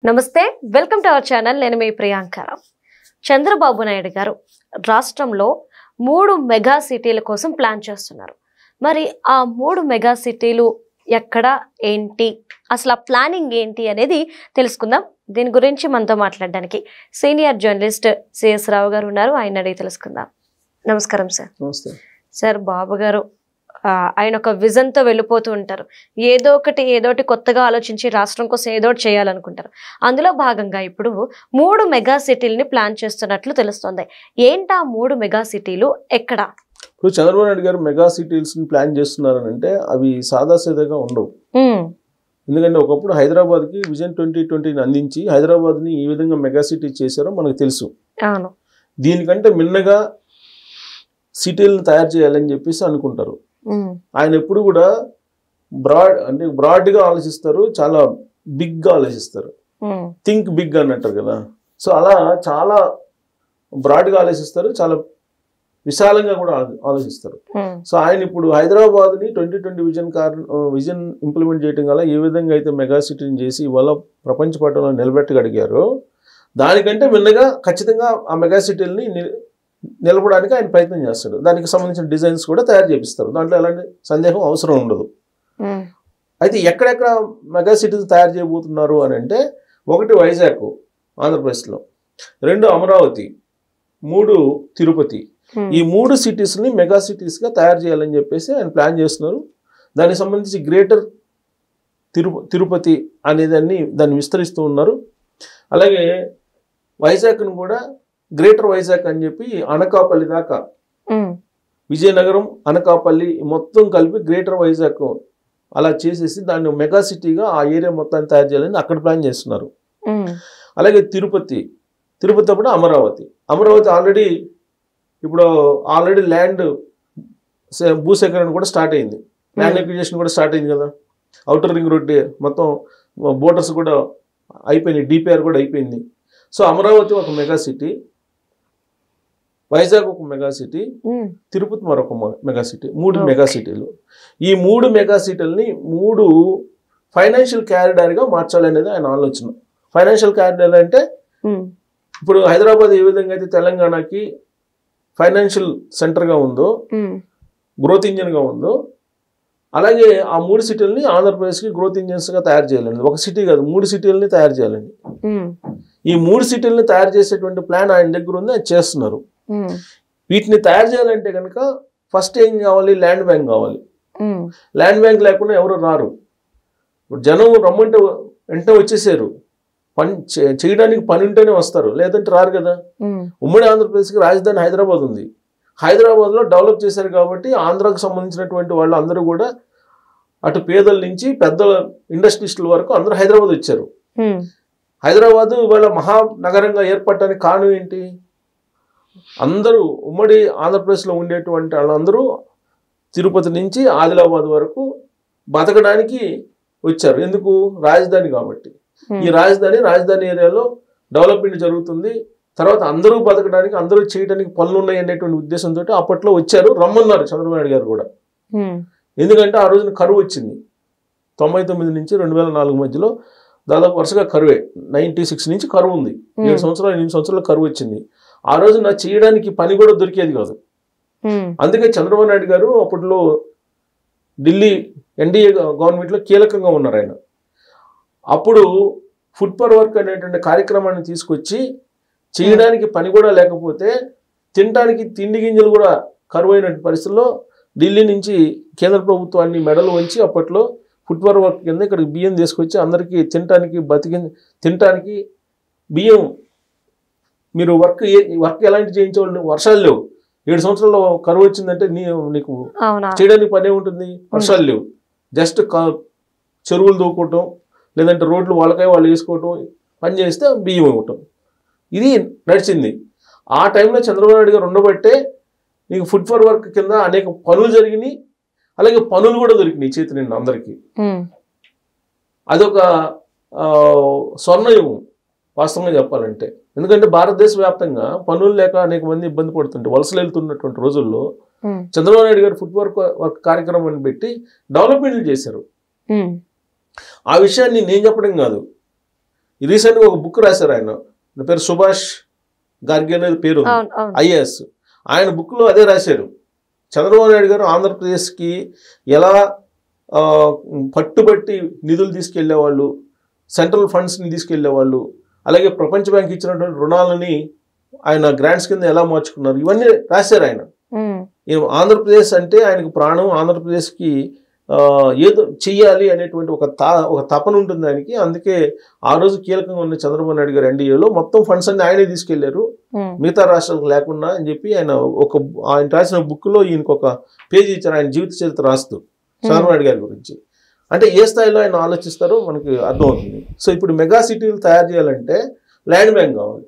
నమస్తే welcome to our channel నేను మీ ప్రియాంకరావు. చంద్రబాబు నాయుడు గారు రాష్ట్రంలో 3 మెగా సిటీల కోసం ప్లాన్ చేస్తున్నారు. మరి ఆ 3 మెగా సిటీలు ఎక్కడ ఏంటి అసలు ఆ ప్లానింగ్ ఏంటి అనేది తెలుసుకుందాం. దీని గురించి మనతో మాట్లాడడానికి సీనియర్ జర్నలిస్ట్ సిఎస్ రావు గారు ఉన్నారు. ఆయన అడిగి తెలుసుకుందాం. నమస్కారం సార్. నమస్తే సార్. బాబు గారు ఆయన ఒక విజన్తో వెళ్ళిపోతూ ఉంటారు. ఏదో ఒకటి కొత్తగా ఆలోచించి రాష్ట్రం కోసం ఏదో ఒకటి చేయాలనుకుంటారు. అందులో భాగంగా ఇప్పుడు 3 మెగా సిటీలని ప్లాన్ చేస్తున్నట్లు తెలుస్తుంది. ఏంటా 3 మెగా సిటీలు, ఎక్కడ? ఇప్పుడు చంద్రబాబు నాయుడు గారు మెగా సిటీస్ ప్లాన్ చేస్తున్నారని అంటే అవి సాదాసీదాగా ఉండవు. ఎందుకంటే ఒకప్పుడు హైదరాబాద్కి విజన్ 2020 అందించి హైదరాబాద్ని ఈ విధంగా మెగా సిటీ చేశారో మనకు తెలుసు. దీనికంటే మిన్నగా సిటీలను తయారు చేయాలని చెప్పేసి అనుకుంటారు. ఆయన ఎప్పుడు కూడా బ్రాడ్గా ఆలోచిస్తారు, చాలా బిగ్గా ఆలోచిస్తారు. థింక్ బిగ్ అని అంటారు కదా. సో అలా చాలా బ్రాడ్గా ఆలోచిస్తారు, చాలా విశాలంగా కూడా ఆలోచిస్తారు. సో ఆయన ఇప్పుడు హైదరాబాద్ని 2020 విజన్ ఇంప్లిమెంట్ చేయడం వల్ల ఏ విధంగా అయితే మెగా సిటీని చేసి ఇవాళ ప్రపంచ పటంలో నిలబెట్టగలిగారో దానికంటే మిన్నగా ఖచ్చితంగా ఆ మెగా సిటీలని నిలపడానికి ఆయన ప్రయత్నం చేస్తాడు. దానికి సంబంధించిన డిజైన్స్ కూడా తయారు చేపిస్తారు. దాంట్లో ఎలాంటి సందేహం అవసరం ఉండదు. అయితే ఎక్కడెక్కడ మెగా సిటీస్ తయారు చేయబోతున్నారు అని అంటే, 1 వైజాగ్ ఆంధ్రప్రదేశ్లో, 2 అమరావతి, 3 తిరుపతి. ఈ 3 సిటీస్ని మెగా సిటీస్గా తయారు చేయాలని చెప్పేసి ఆయన ప్లాన్ చేస్తున్నారు. దానికి సంబంధించి గ్రేటర్ తిరుపతి దాన్ని విస్తరిస్తూ ఉన్నారు. అలాగే వైజాగ్ను కూడా గ్రేటర్ వైజాగ్ అని చెప్పి అనకాపల్లి దాకా, విజయనగరం, అనకాపల్లి మొత్తం కలిపి గ్రేటర్ వైజాగ్ అలా చేసేసి దాన్ని మెగా సిటీగా ఆ ఏరియా మొత్తాన్ని తయారు చేయాలని అక్కడ ప్లాన్ చేస్తున్నారు. అలాగే తిరుపతి అప్పుడు అమరావతి ఆల్రెడీ ల్యాండ్ భూసేకరణ కూడా స్టార్ట్ అయింది. ల్యాండ్ అక్విజిషన్ కూడా స్టార్ట్ అయింది కదా. ఔటర్ రింగ్ రోడ్ మొత్తం బోర్డర్స్ కూడా అయిపోయినాయి, డిపిఆర్ కూడా అయిపోయింది. సో అమరావతి ఒక మెగా సిటీ, వైజాగ్ ఒక మెగా సిటీ, తిరుపతి మరొక మెగా సిటీ. 3 మెగా సిటీలు. ఈ 3 మెగా సిటీలని 3 ఫైనాన్షియల్ క్యారిడార్గా మార్చాలనేది ఆయన ఆలోచన. ఫైనాన్షియల్ క్యారిడార్ అంటే ఇప్పుడు హైదరాబాద్ ఏ విధంగా అయితే తెలంగాణకి ఫైనాన్షియల్ సెంటర్గా ఉందో, గ్రోత్ ఇంజిన్గా ఉందో, అలాగే ఆ 3 సిటీలని ఆంధ్రప్రదేశ్కి గ్రోత్ ఇంజిన్స్గా తయారు చేయాలండి. ఒక సిటీ కాదు, 3 సిటీలని తయారు చేయాలండి. ఈ 3 సిటీలని తయారు చేసేటువంటి ప్లాన్ ఆయన దగ్గర ఉంది, ఆయన చేస్తున్నారు. వీటిని తయారు చేయాలంటే కనుక ఫస్ట్ ఏం కావాలి? ల్యాండ్ బ్యాంక్ కావాలి. ల్యాండ్ బ్యాంక్ లేకుండా ఎవరు రారు. ఇప్పుడు జనం రమ్మంటే వెంటనే వచ్చేసారు. పని చేయడానికి పని ఉంటేనే వస్తారు, లేదంటే రారు కదా. ఉమ్మడి ఆంధ్రప్రదేశ్కి రాజధాని హైదరాబాద్ ఉంది. హైదరాబాద్లో డెవలప్ చేశారు కాబట్టి ఆంధ్రాకు సంబంధించినటువంటి వాళ్ళు అందరూ కూడా అటు పేదల నుంచి పెద్ద ఇండస్ట్రియలిస్టుల వరకు అందరూ హైదరాబాద్ వచ్చారు. హైదరాబాద్ ఇవాళ మహానగరంగా ఏర్పడటానికి కారణం ఏంటి? అందరూ ఉమ్మడి ఆంధ్రప్రదేశ్లో ఉండేటువంటి వాళ్ళందరూ తిరుపతి నుంచి ఆదిలాబాద్ వరకు బతకడానికి వచ్చారు. ఎందుకు? రాజధాని కాబట్టి. ఈ రాజధాని ఏరియాలో డెవలప్మెంట్ జరుగుతుంది. తర్వాత అందరూ బతకడానికి, అందరూ చేయడానికి పనులు ఉన్నాయి అనేటువంటి ఉద్దేశంతో అప్పట్లో వచ్చారు, రమ్మన్నారు చంద్రబాబు నాయుడు గారు కూడా. ఎందుకంటే ఆ రోజున కరువు వచ్చింది. 99 నుంచి 2004 మధ్యలో దాదాపు వరుసగా కరువే. 96 నుంచి కరువు ఉంది. 8 సంవత్సరాలు కరువు వచ్చింది. ఆ రోజున చేయడానికి పని కూడా దొరికేది కాదు. అందుకే చంద్రబాబు నాయుడు గారు అప్పట్లో ఢిల్లీ ఎన్డీఏ గవర్నమెంట్లో కీలకంగా ఉన్నారు ఆయన. అప్పుడు ఫుడ్ ఫర్ వర్క్ అనేటువంటి కార్యక్రమాన్ని తీసుకొచ్చి చేయడానికి పని కూడా లేకపోతే తినడానికి తిండి గింజలు కూడా కరువైన పరిస్థితుల్లో ఢిల్లీ నుంచి కేంద్ర ప్రభుత్వాన్ని మెడలు వంచి అప్పట్లో ఫుడ్ ఫర్ వర్క్ కింద ఇక్కడికి బియ్యం తీసుకొచ్చి అందరికీ తినటానికి బియ్యం. మీరు వర్క్ ఎలాంటి చేయించేవాళ్ళు? వర్షాలు లేవు. 7 సంవత్సరాల్లో కరువు వచ్చిందంటే నీకు చేయడానికి పనే ఉంటుంది. వర్షాలు లేవు. జస్ట్ చెరువులు దూకోవటం, లేదంటే రోడ్లు వాళ్ళకాయ వాళ్ళు వేసుకోవటం, పని చేస్తే బియ్యం ఇవ్వటం, ఇది నడిచింది. ఆ టైంలో చంద్రబాబు నాయుడు గారు ఉండబట్టే నీకు ఫుడ్ ఫర్ వర్క్ కింద అనేక పనులు జరిగినాయి. అలాగే పనులు కూడా దొరికినాయి చేతి నిండా అందరికీ. అదొక స్వర్ణయుగం వాస్తవంగా చెప్పాలంటే. ఎందుకంటే భారతదేశ వ్యాప్తంగా పనులు లేక అనేక మంది ఇబ్బంది పడుతుంటే వలసలు వెళ్తున్నటువంటి రోజుల్లో చంద్రబాబు నాయుడు గారు ఫుడ్ వర్క్ కార్యక్రమాన్ని పెట్టి డెవలప్మెంట్లు చేశారు. ఆ విషయాన్ని నేను చెప్పడం కాదు, రీసెంట్గా ఒక బుక్ రాశారు ఆయన పేరు సుభాష్ గార్గి అనేది పేరు IAS. ఆయన బుక్లో అదే రాశారు. చంద్రబాబు నాయుడు గారు ఆంధ్రప్రదేశ్కి ఎలా పట్టుబట్టి నిధులు తీసుకెళ్లేవాళ్ళు, సెంట్రల్ ఫండ్స్ని తీసుకెళ్లేవాళ్ళు, అలాగే ప్రపంచ బ్యాంక్ ఇచ్చినటువంటి రుణాలని ఆయన గ్రాంట్స్ కింద ఎలా మార్చుకున్నారు, ఇవన్నీ రాశారు ఆయన. ఆంధ్రప్రదేశ్ అంటే ఆయనకు ప్రాణం, ఆంధ్రప్రదేశ్కి ఏదో చెయ్యాలి అనేటువంటి ఒక తపన ఉంటుంది ఆయనకి. అందుకే ఆ రోజు కీలకంగా ఉన్న చంద్రబాబు నాయుడు గారు ఎన్డీఏలో మొత్తం ఫండ్స్ అన్ని ఆయనే తీసుకెళ్లారు, మిగతా రాష్ట్రాలకు లేకుండా అని చెప్పి ఆయన రాసిన బుక్ లో ఈయనకు ఒక పేజీ ఇచ్చారు, ఆయన జీవిత చరిత్ర రాస్తూ చంద్రబాబు నాయుడు గారి గురించి. అంటే ఏ స్థాయిలో ఆయన ఆలోచిస్తారో మనకి అర్థమవుతుంది. సో ఇప్పుడు మెగా సిటీలు తయారు చేయాలంటే ల్యాండ్ బ్యాంక్ కావాలి.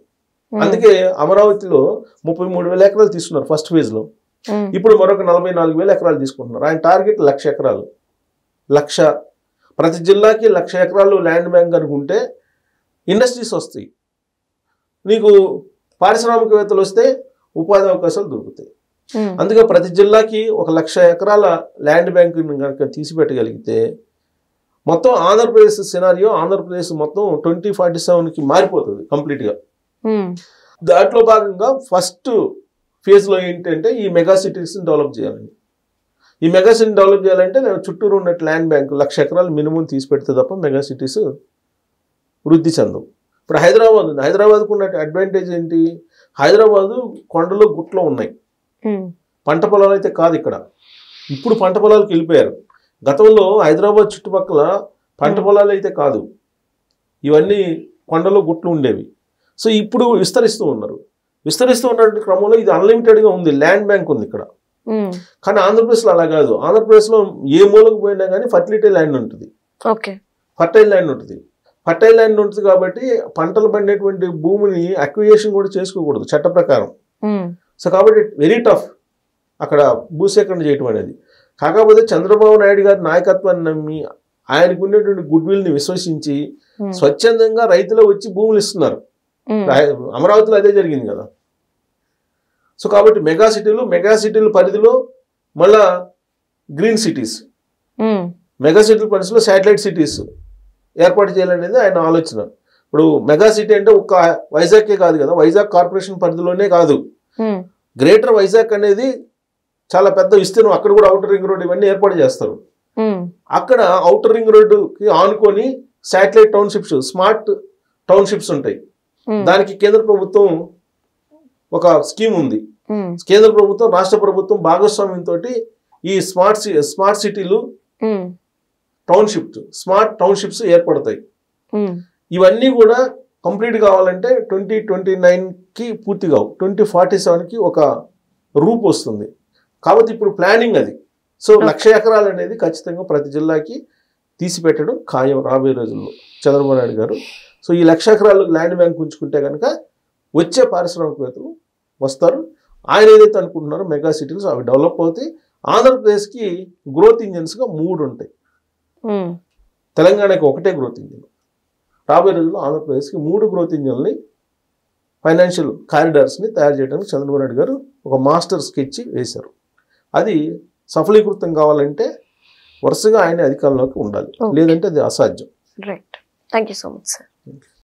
అందుకే అమరావతిలో 33,000 ఎకరాలు తీసుకున్నారు ఫస్ట్ ఫేజ్ లో. ఇప్పుడు మరొక 44,000 ఎకరాలు తీసుకుంటున్నారు. ఆయన టార్గెట్ 1,00,000 ఎకరాలు. 1,00,000 ప్రతి జిల్లాకి 1,00,000 ఎకరాలు ల్యాండ్ బ్యాంక్ అనుకుంటే ఇండస్ట్రీస్ వస్తాయి, నీకు పారిశ్రామికవేత్తలు వస్తే ఉపాధి అవకాశాలు దొరుకుతాయి. అందుకే ప్రతి జిల్లాకి 1,00,000 ఎకరాల ల్యాండ్ బ్యాంక్ కనుక తీసి పెట్టగలిగితే మొత్తం ఆంధ్రప్రదేశ్ సినారియో, ఆంధ్రప్రదేశ్ మొత్తం 2047కి మారిపోతుంది కంప్లీట్గా. దాంట్లో భాగంగా ఫస్ట్ ఫేజ్లో ఏంటంటే ఈ మెగా సిటీస్ని డెవలప్ చేయాలండి. ఈ మెగా సిటీని డెవలప్ చేయాలంటే చుట్టూరు ఉన్న ల్యాండ్ బ్యాంక్ 1,00,000 ఎకరాలు మినిమం తీసి పెడితే తప్ప మెగా సిటీస్ వృద్ధి చెందవు. ఇప్పుడు హైదరాబాద్ ఉంది, హైదరాబాద్కు ఉన్న అడ్వాంటేజ్ ఏంటి? హైదరాబాదు కొండలు గుట్లో ఉన్నాయి, పంట పొలాలు అయితే కాదు ఇక్కడ. ఇప్పుడు పంట పొలాలకు వెళ్ళిపోయారు. గతంలో హైదరాబాద్ చుట్టుపక్కల పంట పొలాలు అయితే కాదు, ఇవన్నీ కొండలు గుట్లు ఉండేవి. సో ఇప్పుడు విస్తరిస్తూ ఉన్నారు. విస్తరిస్తూ ఉన్న క్రమంలో ఇది అన్లిమిటెడ్గా ఉంది, ల్యాండ్ బ్యాంక్ ఉంది ఇక్కడ. కానీ ఆంధ్రప్రదేశ్లో అలా కాదు. ఆంధ్రప్రదేశ్లో ఏ మూలకు పోయినా కానీ ఫర్టిలిటీ ల్యాండ్ ఉంటుంది, ఫర్టైల్ ల్యాండ్ ఉంటుంది. ఫర్టైల్ ల్యాండ్ ఉంటుంది కాబట్టి పంటలు పండేటువంటి భూమిని అక్విజిషన్ కూడా చేసుకోకూడదు చట్ట ప్రకారం. సో కాబట్టి వెరీ టఫ్ అక్కడ భూసేకరణ చేయటం అనేది. కాకపోతే చంద్రబాబు నాయుడు గారి నాయకత్వాన్ని నమ్మి ఆయనకు ఉన్నటువంటి గుడ్ విల్ని విశ్వసించి స్వచ్ఛందంగా రైతులు వచ్చి భూములు ఇస్తున్నారు. అమరావతిలో అదే జరిగింది కదా. సో కాబట్టి మెగా సిటీలు పరిధిలో మళ్ళా గ్రీన్ సిటీస్, మెగా సిటీల పరిధిలో శాటిలైట్ సిటీస్ ఏర్పాటు చేయాలనేది ఆయన ఆలోచన. ఇప్పుడు మెగా సిటీ అంటే ఒక్క వైజాగ్కే కాదు కదా, వైజాగ్ కార్పొరేషన్ పరిధిలోనే కాదు, గ్రేటర్ వైజాగ్ అనేది చాలా పెద్ద విస్తీర్ణం. అక్కడ కూడా ఔటర్ రింగ్ రోడ్ ఇవన్నీ ఏర్పాటు చేస్తారు. అక్కడ ఔటర్ రింగ్ రోడ్డుకి ఆనుకొని శాటిలైట్ టౌన్షిప్స్, స్మార్ట్ టౌన్షిప్స్ ఉంటాయి. దానికి కేంద్ర ప్రభుత్వం ఒక స్కీమ్ ఉంది. కేంద్ర ప్రభుత్వం రాష్ట్ర ప్రభుత్వం భాగస్వామ్యంతో ఈ స్మార్ట్ సిటీలు స్మార్ట్ టౌన్షిప్స్ ఏర్పడతాయి. ఇవన్నీ కూడా కంప్లీట్ కావాలంటే 2029కి పూర్తి కావు, 2047కి ఒక రూపు వస్తుంది. కాబట్టి ఇప్పుడు ప్లానింగ్ అది. సో 1,00,000 ఎకరాలు అనేది ఖచ్చితంగా ప్రతి జిల్లాకి తీసి పెట్టడం ఖాయం రాబోయే రోజుల్లో చంద్రబాబు నాయుడు గారు. సో ఈ 1,00,000 ఎకరాలు ల్యాండ్ బ్యాంక్ ఉంచుకుంటే కనుక వచ్చే పారిశ్రామికవేత్తలు వస్తారు. ఆయన ఏదైతే అనుకుంటున్నారో మెగా సిటీస్ అవి డెవలప్ అవుతాయి. ఆంధ్రప్రదేశ్కి గ్రోత్ ఇంజన్స్గా 3 ఉంటాయి, తెలంగాణకి ఒకటే గ్రోత్ ఇంజిన్. రాబోయే రోజుల్లో ఆంధ్రప్రదేశ్కి 3 గ్రోత్ ఇంజిన్ని, ఫైనాన్షియల్ కారిడార్స్ని తయారు చేయడానికి చంద్రబాబు నాయుడు గారు ఒక మాస్టర్ స్కెచ్ వేశారు. అది సఫలీకృతం కావాలంటే వరుసగా ఆయన అధికారంలోకి ఉండాలి, లేదంటే అది అసాధ్యం. Right, thank you so much sir.